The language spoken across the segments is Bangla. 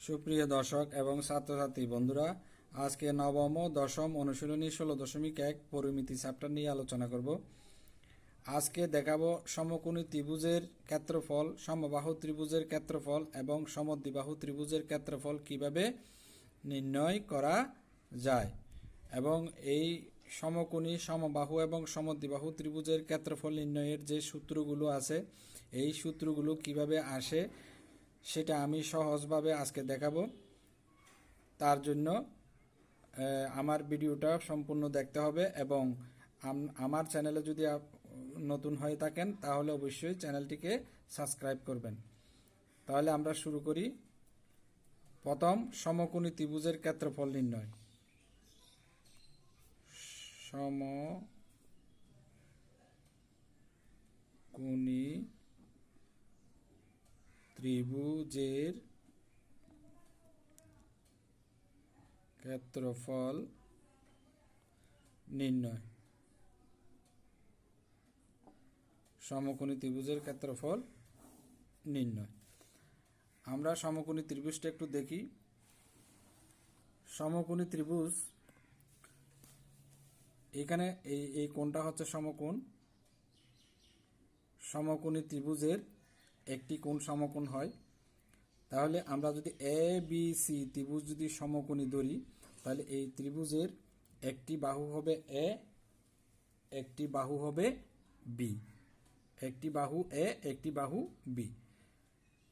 সুপ্রিয় দর্শক এবং ছাত্রছাত্রী বন্ধুরা, আজকে নবম ও দশম অনুশীলনী 16.1 পরিমিতি চ্যাপ্টার নিয়ে আলোচনা করব। আজকে দেখাবো সমকোণী ত্রিভুজের ক্ষেত্রফল, সমবাহু ত্রিভুজের ক্ষেত্রফল এবং সমদ্বিবাহু ত্রিভুজের ক্ষেত্রফল কিভাবে নির্ণয় করা যায় এবং এই সমকোণী, সমবাহু এবং সমদ্বিবাহু ত্রিভুজের ক্ষেত্রফল নির্ণয়ের যে সূত্রগুলো আছে, এই সূত্রগুলো কিভাবে আসে সেটা আমি সহজভাবে আজকে দেখাবো। তার জন্য আমার ভিডিওটা সম্পূর্ণ দেখতে হবে এবং আমার চ্যানেলে যদি নতুন হয়ে থাকেন তাহলে অবশ্যই চ্যানেলটিকে সাবস্ক্রাইব করবেন। তাহলে আমরা শুরু করি। প্রথম, সমকোণী ত্রিভুজের ক্ষেত্রফল নির্ণয়। সমকোণী ত্রিভুজের ক্ষেত্রফল নির্ণয়। সমকোণী ত্রিভুজের ক্ষেত্রফল নির্ণয়। আমরা সমকোণী ত্রিভুজটা একটু দেখি। সমকোণী ত্রিভুজ, এখানে এই কোণটা হচ্ছে সমকোণ। সমকোণী ত্রিভুজের একটি কোণ সমকোণ হয়। তাহলে আমরা যদি এ বি সি ত্রিভুজ যদি সমকোণী ধরি, তাহলে এই ত্রিভুজের একটি বাহু হবে এ, একটি বাহু হবে বি, একটি বাহু এ, একটি বাহু বি।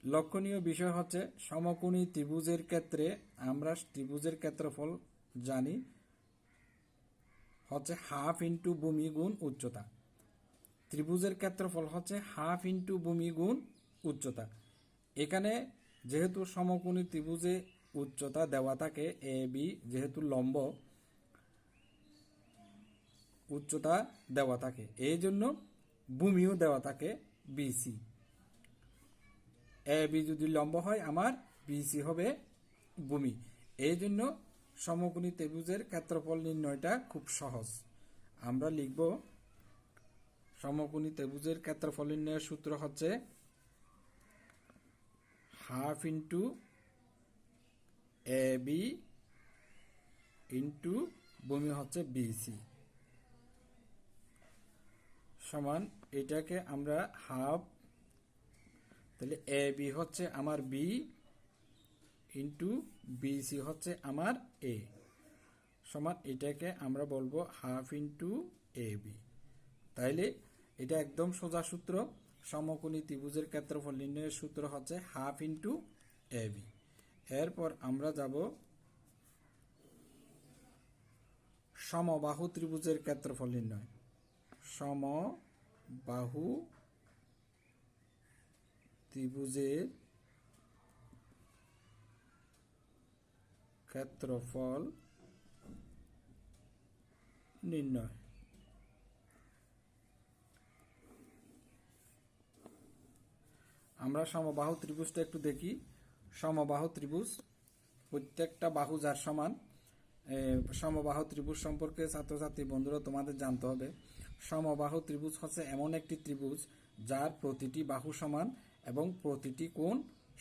লক্ষণীয় বিষয় হচ্ছে সমকোণী ত্রিভুজের ক্ষেত্রে আমরা ত্রিভুজের ক্ষেত্রফল জানি হচ্ছে হাফ ইন্টু ভূমি গুণ উচ্চতা। ত্রিভুজের ক্ষেত্রফল হচ্ছে হাফ ইন্টু ভূমি গুণ উচ্চতা। এখানে যেহেতু সমকোণী ত্রিভুজে উচ্চতা দেওয়া থাকে এ বি, যেহেতু লম্ব উচ্চতা দেওয়া থাকে, এই জন্য ভূমিও দেওয়া থাকে বিসি। এ বি যদি লম্ব হয়, আমার বিসি হবে ভূমি। এই জন্য সমকোণী ত্রিভুজের ক্ষেত্রফল নির্ণয়টা খুব সহজ। আমরা লিখব সমকোণী ত্রিভুজের ক্ষেত্রফল নির্ণয়ের সূত্র হচ্ছে half into A B into ভূমি হচ্ছে বিসি সমান, এটাকে আমরা হাফ, তাহলে এ বি হচ্ছে আমার বি ইন্টু বিসি হচ্ছে আমার এ সমান, এটাকে আমরা বলবো হাফ ইন্টু এ বি। তাইলে এটা একদম সোজা সূত্র। সমকোণী ত্রিভুজের ক্ষেত্রফল নির্ণয়ের সূত্র হচ্ছে হাফ ইন্টু এ বি। এরপর আমরা যাব সমবাহু ত্রিভুজের ক্ষেত্রফল নির্ণয়। সমবাহু ত্রিভুজের ক্ষেত্রফল নির্ণয়। আমরা সমবাহু ত্রিভুজটা একটু দেখি। সমবাহু ত্রিভুজ, প্রত্যেকটা বাহু যার সমান। সমবাহু ত্রিভুজ সম্পর্কে ছাত্রছাত্রী বন্ধুরা তোমাদের জানতে হবে। সমবাহু ত্রিভুজ হচ্ছে এমন একটি ত্রিভুজ যার প্রতিটি বাহু সমান এবং প্রতিটি কোণ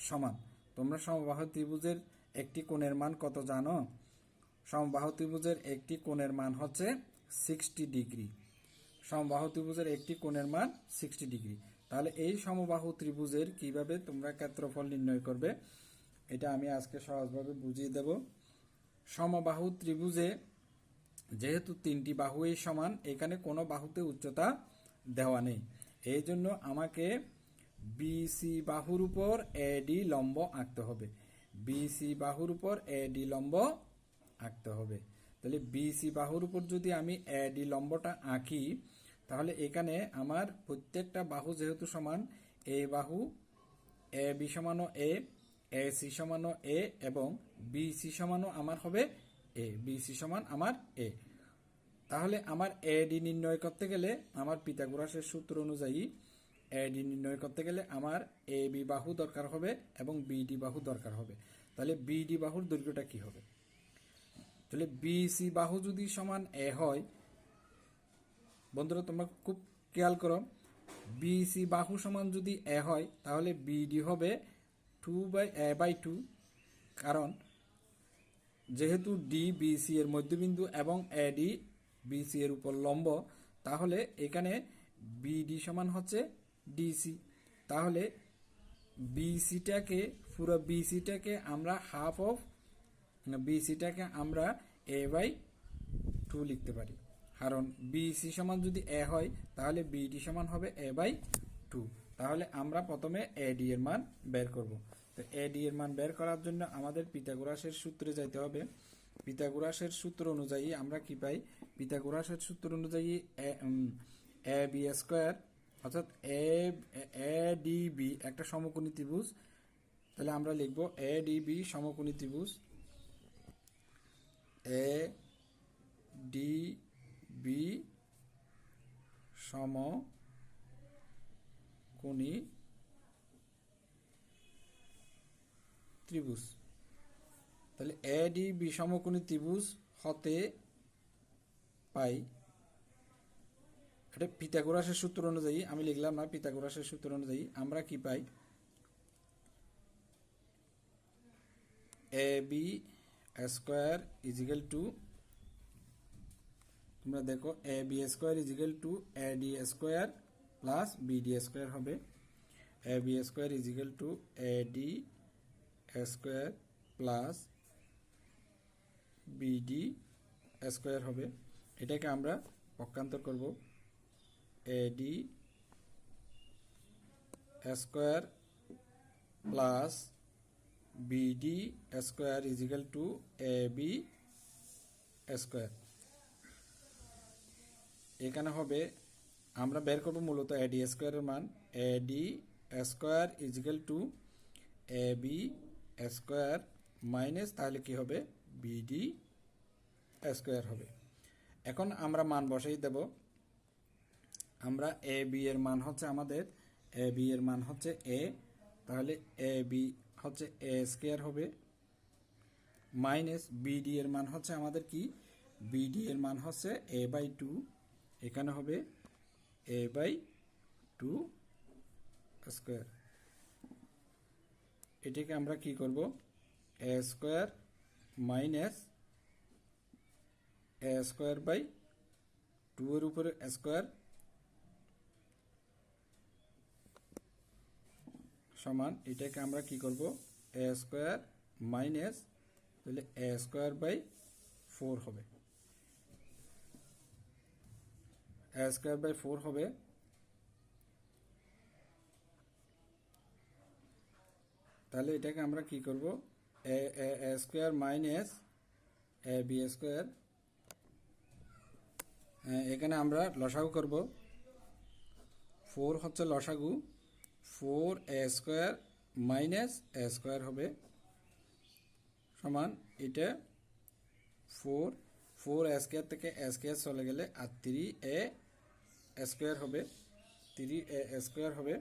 সমান। তোমরা সমবাহু ত্রিভুজের একটি কোণের মান কত জানো? সমবাহু ত্রিভুজের একটি কোণের মান হচ্ছে 60 ডিগ্রি। সমবাহু ত্রিভুজের একটি কোণের মান 60 ডিগ্রি। তাহলে এই সমবাহু ত্রিভুজের কিভাবে তোমরা ক্ষেত্রফল নির্ণয় করবে, এটা আমি আজকে সহজভাবে বুঝিয়ে দেব। সমবাহু ত্রিভুজে যেহেতু তিনটি বাহুই সমান, এখানে কোনো বাহুতে উচ্চতা দেওয়া নেই। এই জন্য আমাকে বিসি বাহুর উপর এডি লম্ব আঁকতে হবে। বিসি বাহুর উপর এডি লম্ব আঁকতে হবে। তাহলে বিসি বাহুর উপর যদি আমি এডি লম্বটা আঁকি, তাহলে এখানে আমার প্রত্যেকটা বাহু যেহেতু সমান, এ বাহু এ বি সমানো এ সি সমানো এ এবং বিসি সমানো আমার হবে এ, বিসি সমান আমার এ। তাহলে আমার এডি নির্ণয় করতে গেলে, আমার পিথাগোরাসের সূত্র অনুযায়ী এডি নির্ণয় করতে গেলে আমার এ বি বাহু দরকার হবে এবং বিডি বাহু দরকার হবে। তাহলে বিডি বাহুর দৈর্ঘ্যটা কি হবে? তাহলে বিসি বাহু যদি সমান এ হয়, বন্ধুরা তোমরা খুব খেয়াল করো, বিসি বাহু সমান যদি এ হয়, তাহলে বিডি হবে 2/a/2 কারণ যেহেতু ডিবিসি এর মধ্যবিন্দু এবং এডি বিসি এর উপর লম্ব, তাহলে এখানে বিডি সমান হচ্ছে ডিসি। তাহলে পুরো বিসিটাকে আমরা হাফ অফ বিসিটাকে আমরা a/2 লিখতে পারি। কারণ বিসি সমান যদি এ হয় তাহলে বিডি সমান হবে a/2। তাহলে আমরা প্রথমে এডি এর মান বের করব। তো এডি এর মান বের করার জন্য আমাদের পিথাগোরাসের সূত্রে যাইতে হবে। পিথাগোরাসের সূত্র অনুযায়ী আমরা কি পাই? পিথাগোরাসের সূত্র অনুযায়ী এ বি স্কোয়ার অর্থাৎ এ ডি বি একটা সমকোণী ত্রিভুজ। তাহলে আমরা লিখব এ ডি বি সমকোণী ত্রিভুজ, এ ডি বি সমকোণী ত্রিভুজ। তাহলে এ ডি বি সমকোণী ত্রিভুজ হতে পাই, এটা পিথাগোরাসের সূত্র অনুযায়ী আমি লিখলাম না, পিথাগোরাসের সূত্র অনুযায়ী আমরা কি পাই? A B square is equal to, তোমরা দেখো A B square is equal to A D square plus B D square হবে। A B square is equal to A D square plus B D square হবে। এটাকে আমরা পক্ষান্তর করব, A D square plus B D square is equal to A B square. এখানে হবে আমরা বের করব মূলত এ ডি স্কোয়ারের মান, A D square is equal to A B square minus তাহলে কি হবে? বিডি স্কোয়ার হবে। এখন আমরা মান বসাই দেব। আমরা এ বি এর মান হচ্ছে আমাদের এ বি এর মান হচ্ছে এ, তাহলে এ বি হচ্ছে এ স্কোয়ার হবে মাইনাস বিডি এর মান হচ্ছে আমাদের কি? বিডি এর মান হচ্ছে a/2, এখানে হবে a/2 স্কোয়ার। এটাকে আমরা কি করব? A square minus A square by 2 এর উপরে স্কোয়ার সমান, এটাকে আমরা কি করব? এ স্কোয়ার মাইনাস, তাহলে এ স্কোয়ার বাই 4 হবে, এ স্কোয়ার বাই 4 হবে। তাহলে এটাকে আমরা কি করব? A square minus A B square, এখানে আমরা লসাগু করব। 4 হচ্ছে লসাগু, 4 A square minus A square হবে সমান, এটা 4 এ স্কোয়ার থেকে এ স্কোয়ার চলে গেলে আর 3 এ স্কোয়ার হবে, 3 এ স্কোয়ার হবে।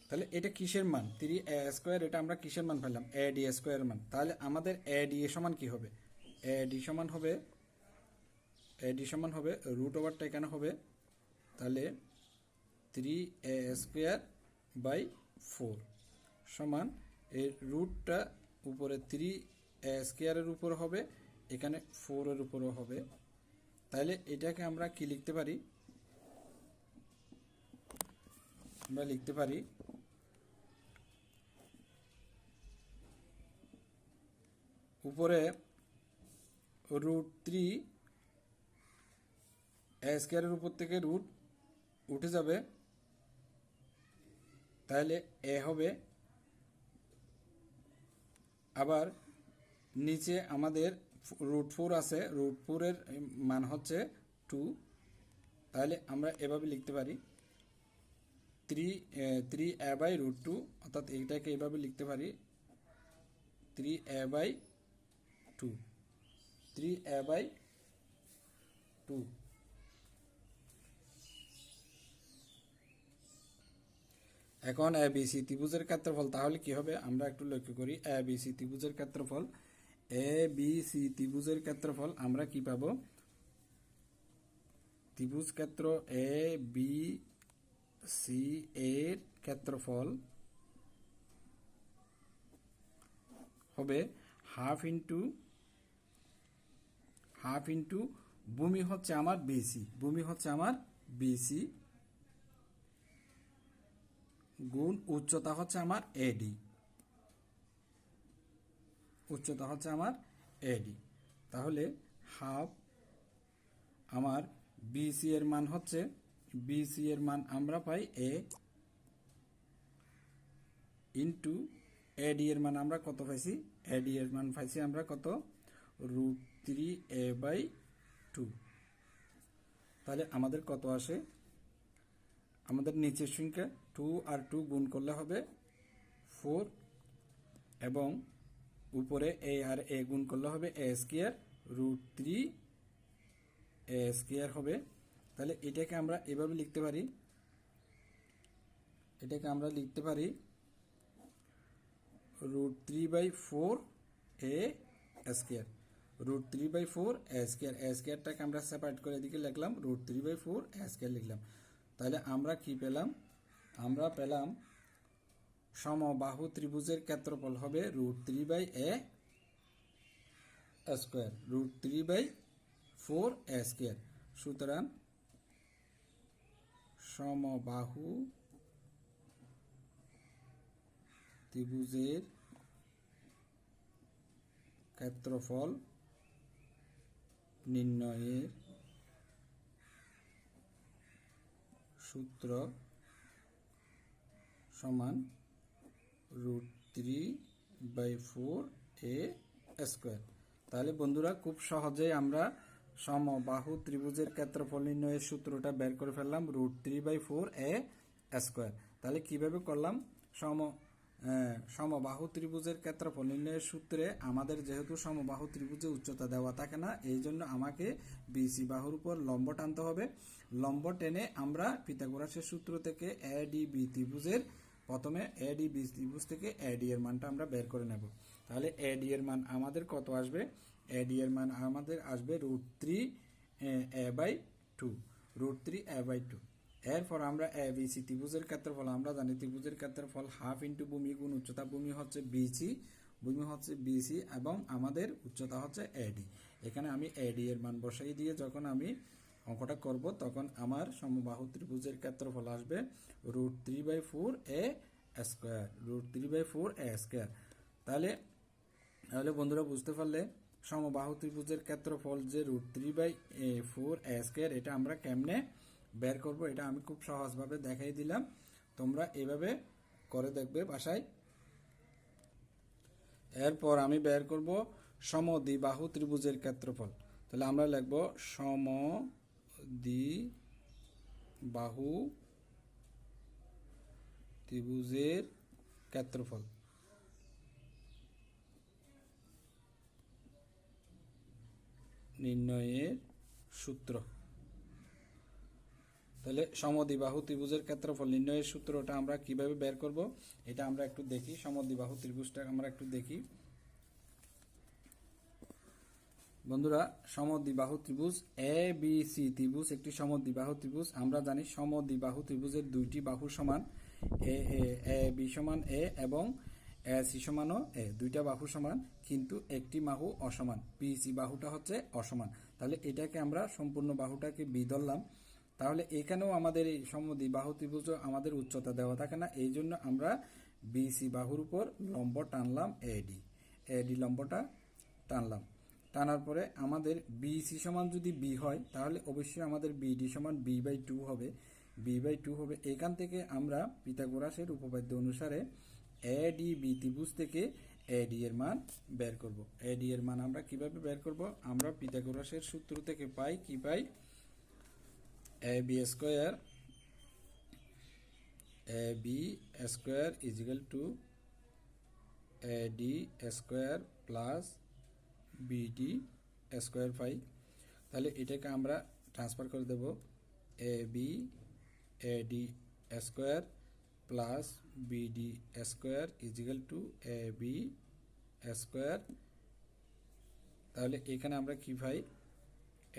তাহলে এটা কিসের মান? 3 এ স্কোয়ার, এটা আমরা কিসের মান পেলাম? এ ডি স্কোয়ারের মান। তাহলে আমাদের এ ডি এ সমান কি হবে? এ ডি সমান হবে রুট ওভারটা এখানে হবে, তাহলে 3 এ স্কোয়ার বাই 4 সমান, এর রুটটা উপরে 3 এ স্কোয়ারের উপর হবে, এখানে 4 এর উপরও হবে। তাহলে এটাকে আমরা কি লিখতে পারি? আমরা লিখতে পারি উপরে √3 এ স্কোয়ারের উপর থেকে রুট উঠে যাবে, তাহলে এ হবে। আবার নিচে আমাদের √4 আছে, √4 এর মান হচ্ছে 2, তাহলে আমরা এভাবে লিখতে পারি 3 এ বাই √2, অর্থাৎ এইটাকে এভাবে লিখতে পারি 3 এ বাই 2, 3 এ বাই 2। এখন এ বি সি ত্রিভুজের ক্ষেত্রফল তাহলে কি হবে? আমরা একটু লক্ষ্য করি এ বি সি ত্রিভুজের ক্ষেত্রফল। এ বি সি ত্রিভুজের ক্ষেত্রফল আমরা কি পাবো? ত্রিভুজ ক্ষেত্র এ বি সি এর ক্ষেত্রফল হবে হাফ ইন্টু ভূমি হচ্ছে আমার বিসি গুণ উচ্চতা হচ্ছে আমার এডি, তাহলে হাফ আমার বিসি এর মান আমরা পাই এ ইন্টু এডি এর মান আমরা কত পাইছি? এডি এর মান পাইছি আমরা কত? √3a/2। তাহলে আমাদের কত আসে? আমাদের নিচের সংখ্যা 2 আর 2 গুণ করলে হবে 4 এবং উপরে a আর a গুণ করলে হবে a² √3a² হবে। তাহলে এটাকে আমরা এভাবে লিখতে পারি, √3/4a², a²টাকে আমরা সেপারেট করে এদিকে লিখলাম, √3/4a² লিখলাম। তাহলে আমরা কি পেলাম? আমরা পেলাম সমবাহু ত্রিভুজের ক্ষেত্রফল হবে √3/a², সুতরাং সমবাহু ত্রিভুজের ক্ষেত্রফল নির্ণয়ের সূত্র সমান √3/4a²। তাহলে বন্ধুরা খুব সহজেই আমরা সমবাহু ত্রিভুজের ক্ষেত্রফল নির্ণয়ের সূত্রটা বের করে ফেললাম, √3/4a²। তাহলে কিভাবে করলাম? সমবাহু ত্রিভুজের ক্ষেত্রফল নির্ণয়ের সূত্রে আমাদের যেহেতু সমবাহু ত্রিভুজে উচ্চতা দেওয়া থাকে না, এই জন্য আমাকে বিসি বাহুর উপর লম্ব টানতে হবে। লম্ব টেনে আমরা পিথাগোরাসের সূত্র থেকে এডিবি ত্রিভুজের প্রথমে এডিবি ত্রিভুজ থেকে এডি এর মানটা আমরা বের করে নেব। তাহলে এডি এর মান আমাদের কত আসবে? এডি এর মান আমাদের আসবে √3a/2। এরপর আমরা এবিসি ত্রিভুজের ক্ষেত্রফল আমরা জানি, ত্রিভুজের ক্ষেত্রফল হাফ ইন্টু ভূমি গুণ উচ্চতা। ভূমি হচ্ছে বিসি এবং আমাদের উচ্চতা হচ্ছে এডি। এখানে আমি এডি এর মান বসাই দিয়ে যখন আমি অঙ্কটা করব তখন আমার সমবাহু ত্রিভুজের ক্ষেত্রফল আসবে √3/4a²। তাহলে বন্ধুরা বুঝতে পারলে সমবাহু ত্রিভুজের ক্ষেত্রফল যে √3/4a², এটা আমরা কেমনে বের করব এটা আমি খুব সহজভাবে দেখাই দিলাম, তোমরা এভাবে করে দেখবে বাসায়। এরপর আমি বের করব সমদ্বিবাহু ত্রিভুজের ক্ষেত্রফল। তাহলে আমরা লিখব সমদ্বিবাহু ত্রিভুজের ক্ষেত্রফল নির্ণয়ের সূত্র। তাহলে সমদ্বিবাহু ত্রিভুজের ক্ষেত্রফল নির্ণয়ের সূত্রটা আমরা কিভাবে বের করব এটা আমরা একটু দেখি। সমদ্বিবাহু ত্রিভুজটা আমরা একটু দেখি বন্ধুরা। সমদ্বিবাহু ত্রিভুজ এবিসি ত্রিভুজ একটি সমদ্বিবাহু ত্রিভুজ। আমরা জানি সমদ্বিবাহু ত্রিভুজের দুইটি বাহু সমান, এ বি সমান এ এবং এ সি সমানও এ, দুইটা বাহু সমান, কিন্তু একটি বাহু অসমান, বিসি বাহুটা হচ্ছে অসমান। তাহলে এটাকে আমরা সম্পূর্ণ বাহুটাকে বি ধরলাম। তাহলে এখানেও আমাদের এই সমদ্বিবাহু ত্রিভুজ আমাদের উচ্চতা দেওয়া থাকে না, এই জন্য আমরা বিসি বাহুর উপর লম্ব টানলাম এডি লম্বটা টানলাম। টানার পরে আমাদের বিসি সমান যদি বি হয় তাহলে অবশ্যই আমাদের বিডি সমান b/2 হবে। এখান থেকে আমরা পিথাগোরাসের উপপাদ্য অনুসারে এডিবি ত্রিভুজ থেকে এডি এর মান বের করব। এডি এর মান আমরা কিভাবে বের করব? আমরা পিথাগোরাসের সূত্র থেকে পাই ab² = ad² প্লাস bd² পাই। তাহলে এটাকে আমরা ট্রান্সফার করে দেব ad² প্লাস bd² ab²। তাহলে এখানে আমরা কি পাই?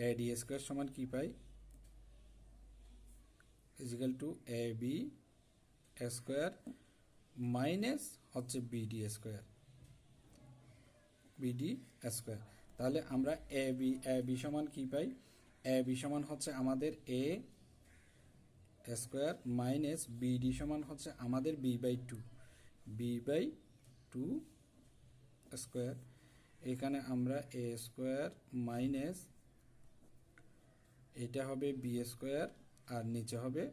ad² সমান কি পাই? ab² মাইনাস হচ্ছে bd²। BD square. তাহলে আমরা এ বি সমান কি পাই? এ বি সমান হচ্ছে আমাদের এ স্কোয়ার মাইনাস বিডি সমান হচ্ছে আমাদের বি বাই টু স্কোয়ার। এখানে আমরা এ স্কোয়ার মাইনাস এটা হবে বি স্কোয়ার আর নিচে হবে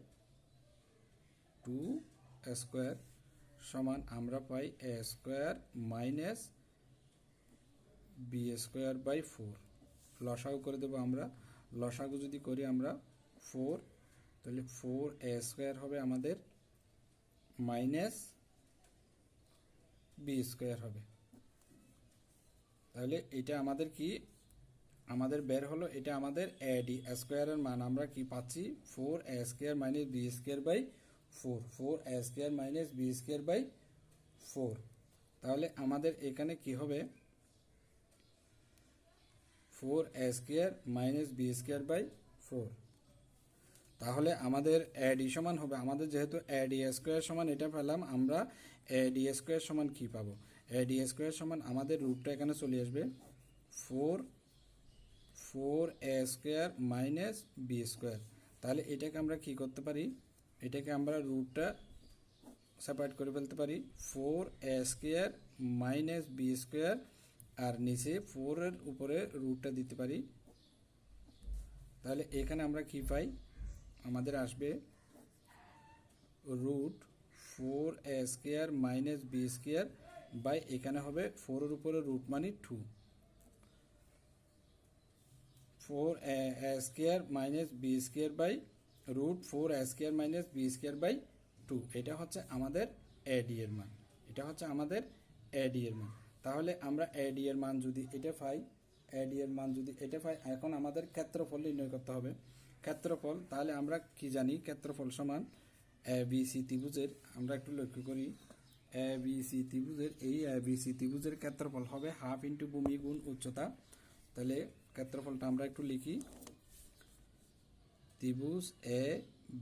2 স্কোয়ার সমান আমরা পাই A square minus B square by 4। লসাগু করে দেবো আমরা। লসাগু যদি করি আমরা 4, তাহলে 4 এ স্কোয়ার হবে আমাদের মাইনাস বি স্কোয়ার হবে। তাহলে এটা আমাদের কি আমাদের বের হলো, এটা আমাদের এ ডি স্কোয়ারের মান আমরা কি পাচ্ছি? 4 A square minus B square by 4, 4 A square minus B square by 4। তাহলে আমাদের এখানে কি হবে? 4 A square minus B square by 4। তাহলে আমাদের এ ডি সমান হবে, আমাদের যেহেতু এ ডি স্কোয়ার সমান এটা পেলাম, আমরা এ ডি স্কোয়ার সমান কি পাবো? এ ডি স্কোয়ার সমান আমাদের রুটটা এখানে চলে আসবে 4 A square minus B square. তাহলে এটাকে আমরা কি করতে পারি? এটাকে আমরা রুটটা সেপারেট করে ফেলতে পারি। 4 A square minus B square আর নিচে 4 এর উপরে রুটটা দিতে পারি। তাহলে এখানে আমরা কি পাই? আমাদের আসবে root 4 A square minus B square by এখানে হবে 4 এর উপরে রুট মানে 2। 4 A square minus B square by root 4 A square minus B square by 2। এটা হচ্ছে আমাদের এ ডি এর মান, এটা হচ্ছে আমাদের এ ডি এর মান। তাহলে আমরা এ ডি এর মান যদি এটা পাই, এ ডি এর মান যদি এটা পাই, এখন আমাদের ক্ষেত্রফল নির্ণয় করতে হবে। ক্ষেত্রফল, তাহলে আমরা কি জানি? ক্ষেত্রফল সমান এ বি সি ত্রিভুজের, আমরা একটু লক্ষ্য করি, এ বি সি ত্রিভুজের এই এ বি সি ত্রিভুজের ক্ষেত্রফল হবে হাফ ইন্টু ভূমি গুণ উচ্চতা। তাহলে ক্ষেত্রফলটা আমরা একটু লিখি। ত্রিভুজ এ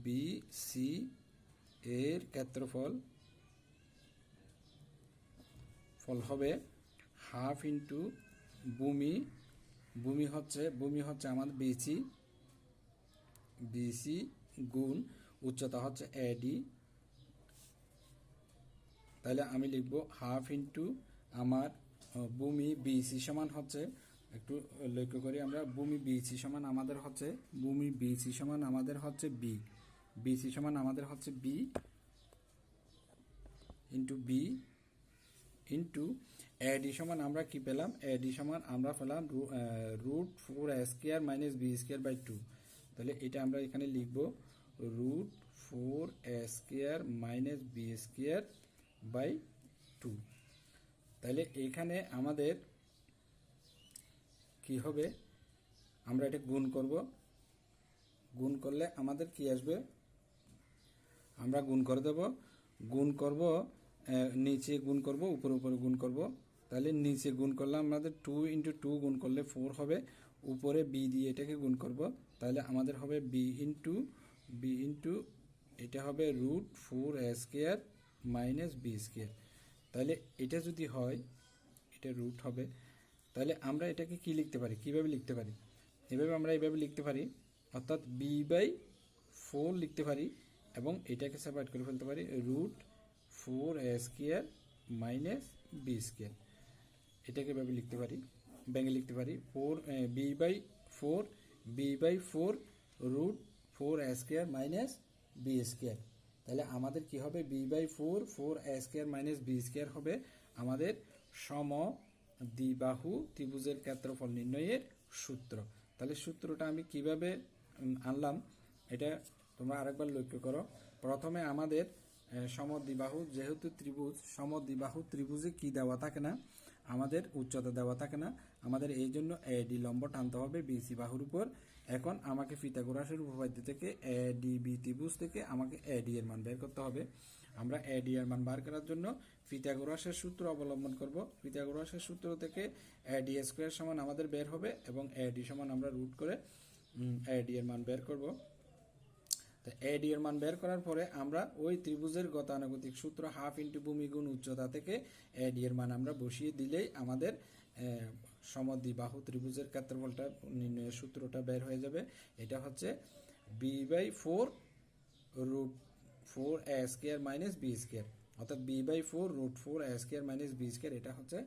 বি সি এর ক্ষেত্রফল হবে হাফ ইন্টু ভূমি হচ্ছে আমাদের বিসি গুণ উচ্চতা হচ্ছে এডি। তাহলে আমি লিখব হাফ ইন্টু আমার ভূমি বিসি সমান হচ্ছে, একটু লক্ষ্য করি আমরা, ভূমি বিসি সমান আমাদের হচ্ছে বি, বিসি সমান আমাদের হচ্ছে B into B into AD সমান আমরা কি পেলাম? এডি সমান আমরা পেলাম root 4 A square minus B square by 2। তাহলে এটা আমরা এখানে লিখব root 4 A square minus B square by 2। তাহলে এখানে আমাদের কি হবে? আমরা এটা গুণ করব, গুণ করলে আমাদের কি আসবে? আমরা গুণ করে দেব, গুণ করব নিচে গুণ করব, উপরে উপরে গুণ করব। তাহলে নিচে গুণ করলে আমাদের 2 ইন্টু 2 গুণ করলে 4 হবে, উপরে বি দিয়ে এটাকে গুণ করব, তাহলে আমাদের হবে বি ইন্টু এটা হবে root 4 A square minus B square. তাহলে এটা যদি হয়, এটা রুট হবে, তাহলে আমরা এটাকে কি লিখতে পারি? কিভাবে লিখতে পারি? আমরা এইভাবে লিখতে পারি, অর্থাৎ বি বাই 4 লিখতে পারি এবং এটাকে সেপারেট করে ফেলতে পারি root 4 A square minus B square. এটাকে এভাবে লিখতে পারি, ভেঙে লিখতে পারি B by 4 root 4 A square minus B square. তাহলে আমাদের কি হবে? B by 4 A square minus B square হবে আমাদের সমদ্বিবাহু ত্রিভুজের ক্ষেত্রফল নির্ণয়ের সূত্র। তাহলে সূত্রটা আমি কিভাবে আনলাম এটা তোমরা আরেকবার লক্ষ্য করো। প্রথমে আমাদের সমদ্বিবাহু, যেহেতু সমদ্বিবাহু ত্রিভুজে কি দেওয়া থাকে না? আমাদের উচ্চতা দেওয়া থাকে না, আমাদের এই জন্য এডি লম্ব টানতে হবে বিসি বাহুর উপর। এখন আমাকে পিথাগোরাসের উপপাদ্য থেকে এডিবি ত্রিভুজ থেকে আমাকে এডি এর মান বের করতে হবে। আমরা এডি এর মান বার করার জন্য পিথাগোরাসের সূত্র অবলম্বন করব। পিথাগোরাসের সূত্র থেকে এডি স্কোয়ার সমান আমাদের বের হবে এবং এডি সমান আমরা রুট করে এডি এর মান বের করব। তো এডি এর মান বের করার পরে আমরা ওই ত্রিভুজের গতানুগতিক সূত্র হাফ ইন্টু ভূমি গুণ উচ্চতা থেকে এডি এর মান আমরা বসিয়ে দিলেই আমাদের সমদ্বিবাহু ত্রিভুজের ক্ষেত্রফলটা নির্ণয়ের সূত্রটা বের হয়ে যাবে। এটা হচ্ছে b/4 root 4a² minus b², অর্থাৎ b/4 root 4a² minus b²। এটা হচ্ছে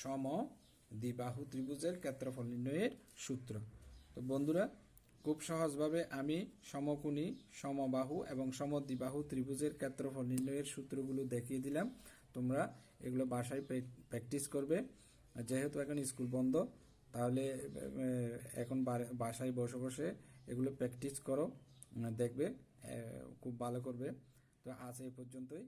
সমদ্বিবাহু ত্রিভুজের ক্ষেত্রফল নির্ণয়ের সূত্র। তো বন্ধুরা, খুব সহজভাবে আমি সমকোণী, সমবাহু এবং সমদ্বিবাহু ত্রিভুজের ক্ষেত্রফল নির্ণয়ের সূত্রগুলো দেখিয়ে দিলাম। তোমরা এগুলো বাসায় প্র্যাকটিস করবে। যেহেতু এখন স্কুল বন্ধ, তাহলে এখন বাসায় বসে বসে এগুলো প্র্যাকটিস করো, দেখবে খুব ভালো করবে। তো আজ এই পর্যন্তই।